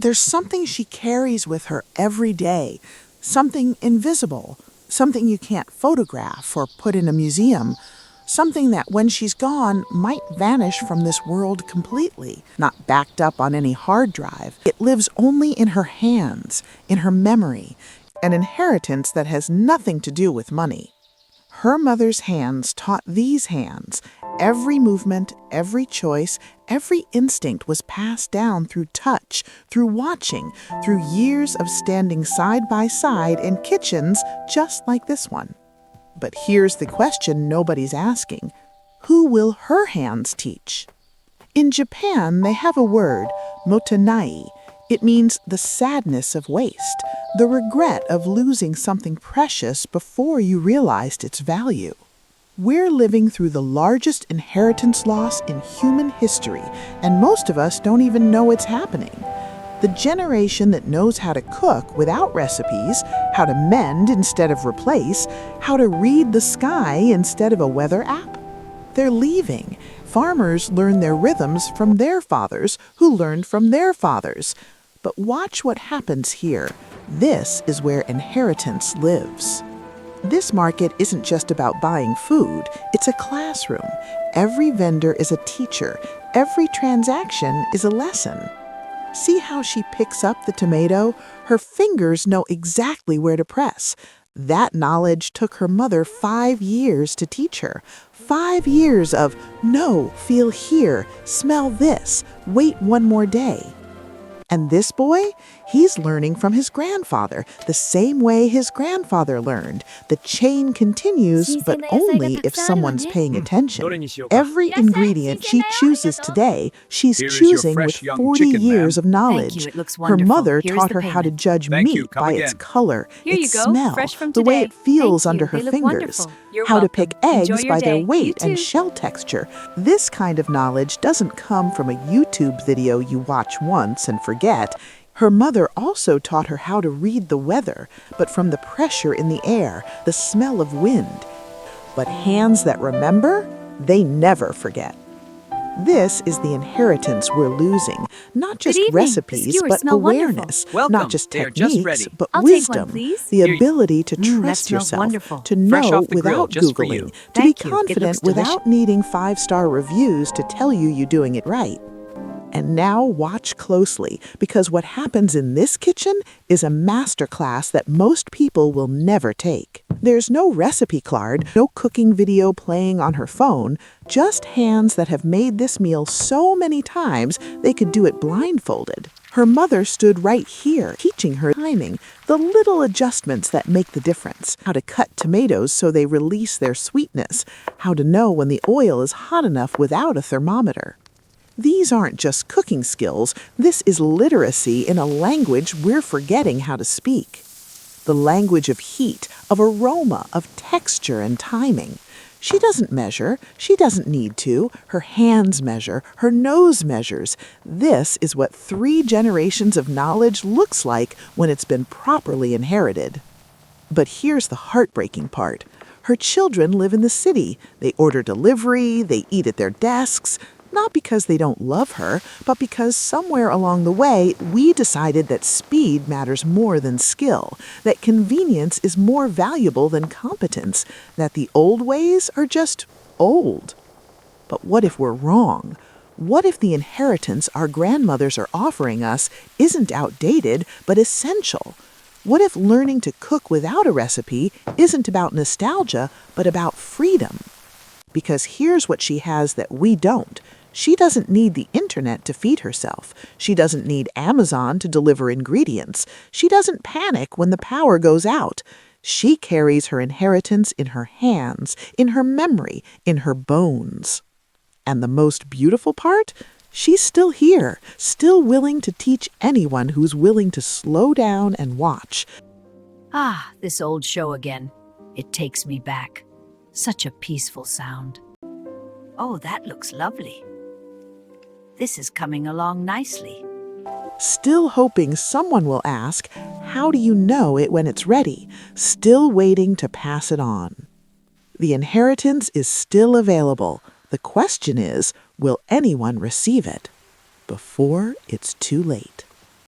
There's something she carries with her every day, something invisible, something you can't photograph or put in a museum, something that when she's gone might vanish from this world completely, not backed up on any hard drive. It lives only in her hands, in her memory, an inheritance that has nothing to do with money. Her mother's hands taught these hands. Every movement, every choice, every instinct was passed down through touch, through watching, through years of standing side by side in kitchens just like this one. But here's the question nobody's asking. Who will her hands teach? In Japan, they have a word, motenai. It means the sadness of waste, the regret of losing something precious before you realized its value. We're living through the largest inheritance loss in human history, and most of us don't even know it's happening. The generation that knows how to cook without recipes, how to mend instead of replace, how to read the sky instead of a weather app. They're leaving. Farmers learn their rhythms from their fathers, who learned from their fathers. But watch what happens here. This is where inheritance lives. This market isn't just about buying food, it's a classroom. Every vendor is a teacher. Every transaction is a lesson. See how she picks up the tomato? Her fingers know exactly where to press. That knowledge took her mother 5 years to teach her. 5 years of, no, feel here, smell this, wait one more day. And this boy, he's learning from his grandfather, the same way his grandfather learned. The chain continues, but only if someone's paying attention. Every ingredient she chooses today, she's choosing with 40 years of knowledge. Her mother taught her how to judge meat by its color, its smell, the way it feels under her fingers, how to pick eggs by their weight and shell texture. This kind of knowledge doesn't come from a YouTube video you watch once and forget. Her mother also taught her how to read the weather, but from the pressure in the air, the smell of wind. But hands that remember, they never forget. This is the inheritance we're losing. Not just recipes, but awareness. Not just techniques, but wisdom. The ability to trust yourself, to know without Googling, to be confident without needing 5-star reviews to tell you're doing it right. And now watch closely, because what happens in this kitchen is a masterclass that most people will never take. There's no recipe card, no cooking video playing on her phone, just hands that have made this meal so many times they could do it blindfolded. Her mother stood right here, teaching her timing, the little adjustments that make the difference, how to cut tomatoes so they release their sweetness, how to know when the oil is hot enough without a thermometer. These aren't just cooking skills, this is literacy in a language we're forgetting how to speak. The language of heat, of aroma, of texture and timing. She doesn't measure, she doesn't need to. Her hands measure, her nose measures. This is what 3 generations of knowledge looks like when it's been properly inherited. But here's the heartbreaking part. Her children live in the city. They order delivery, they eat at their desks. Not because they don't love her, but because somewhere along the way, we decided that speed matters more than skill, that convenience is more valuable than competence, that the old ways are just old. But what if we're wrong? What if the inheritance our grandmothers are offering us isn't outdated, but essential? What if learning to cook without a recipe isn't about nostalgia, but about freedom? Because here's what she has that we don't. She doesn't need the internet to feed herself. She doesn't need Amazon to deliver ingredients. She doesn't panic when the power goes out. She carries her inheritance in her hands, in her memory, in her bones. And the most beautiful part? She's still here, still willing to teach anyone who's willing to slow down and watch. Ah, this old show again. It takes me back. Such a peaceful sound. Oh, that looks lovely. This is coming along nicely. Still hoping someone will ask, how do you know it when it's ready? Still waiting to pass it on. The inheritance is still available. The question is, will anyone receive it before it's too late?